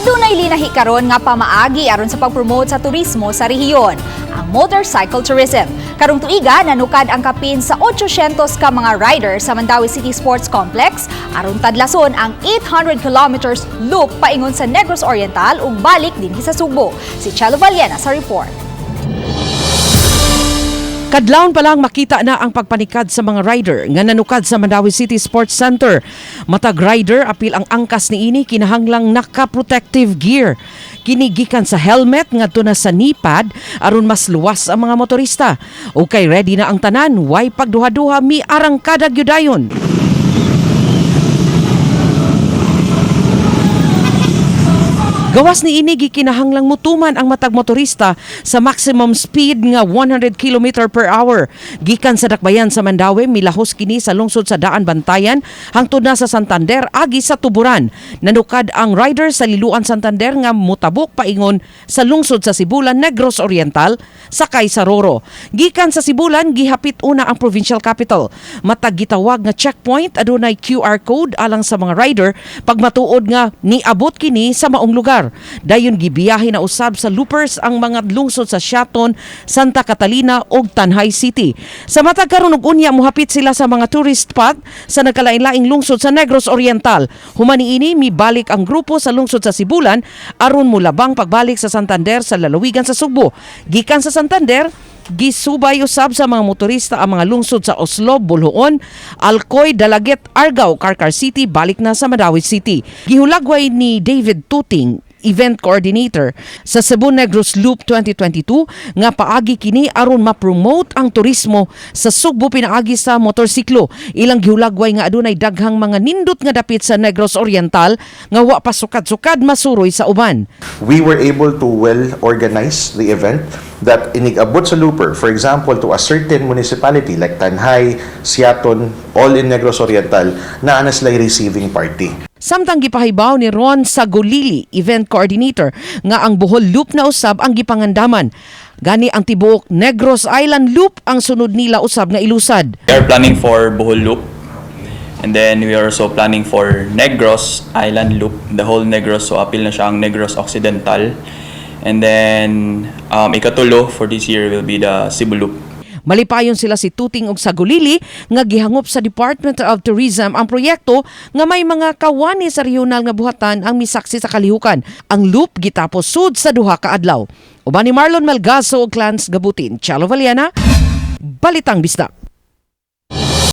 Adunay linahi karon nga pamaagi aron sa pagpromote sa turismo sa rehiyon, ang motorcycle tourism. Karong tuiga nanukad ang kapin sa 800 ka mga rider sa Mandawi City Sports Complex aron tadlason ang 800 kilometers loop paingon sa Negros Oriental ug balik dinhi sa Subo. Si Chelo Valiena sa report. Kadlawon pa lang makita na ang pagpanikad sa mga rider nga nanukad sa Mandawi City Sports Center. Matag rider apil ang angkas niini kinahanglang naka-protective gear. Kinigikan sa helmet ngadto na sa knee pad aron mas luwas ang mga motorista. Okay, ready na ang tanan, way pagduha-duha mi arangkada gyudayon. Gawas ni ini gikinahanglang mutuman ang matag motorista sa maximum speed nga 100 km per hour. Gikan sa dakbayan sa Mandawi, milahos kini sa lungsod sa Daan Bantayan hangtod na sa Santander agi sa Tuburan. Nanukad ang rider sa Liluan Santander nga mutabok paingon sa lungsod sa Sibulan, Negros Oriental sakay sa Roro. Gikan sa Sibulan gihapit una ang provincial capital. Matag gitawag nga checkpoint adunay QR code alang sa mga rider pagmatuod nga niabot kini sa maong lugar. Dayon gibiyahe na usab sa loopers ang mga lungsod sa Siaton, Santa Catalina ug Tanhay City. Sa matag karon og unya mohapit sila sa mga tourist spot sa nagkalain-laing lungsod sa Negros Oriental. Humani ini mibalik ang grupo sa lungsod sa Sibulan aron mulabang pagbalik sa Santander sa lalawigan sa Sugbo. Gikan sa Santander gisubay usab sa mga motorista ang mga lungsod sa Oslo, Buluon, Alcoy, Dalaget, Argao, Carcar City, balik na sa Mandawi City. Gihulagway ni David Tuting, Event Coordinator sa Cebu Negros Loop 2022 nga paagi kini aron ma-promote ang turismo sa Sugbo pinaagi sa motorsiklo. Ilang gihulagway nga adunay daghang mga nindot nga dapit sa Negros Oriental nga wa pa sukad-sukad masuroy sa uban. We were able to well organize the event that inigabot sa looper, for example, to a certain municipality like Tanhay, Siaton, all in Negros Oriental, na ana sila receiving party. Samtang gipahibaw ni Ron Sagolili, Event Coordinator, nga ang Bohol Loop na usab ang gipangandaman. Gani ang tibuok Negros Island Loop ang sunod nila usab nga ilusad. We are planning for Bohol Loop, and then we are also planning for Negros Island Loop, the whole Negros, so apil na siya ang Negros Occidental. And then ikatulo for this year will be the Cebu Loop. Malipayon sila si Tuting ug Sagolili nga gihangop sa Department of Tourism ang proyekto nga may mga kawani sa regional nga buhatan ang misaksi sa kalihukan. Ang loop gitapos sud sa duha ka adlaw. Uban ni Marlon Malgaso ug Clans Gabutin, Chelo Valiena, Balitang Bisdak.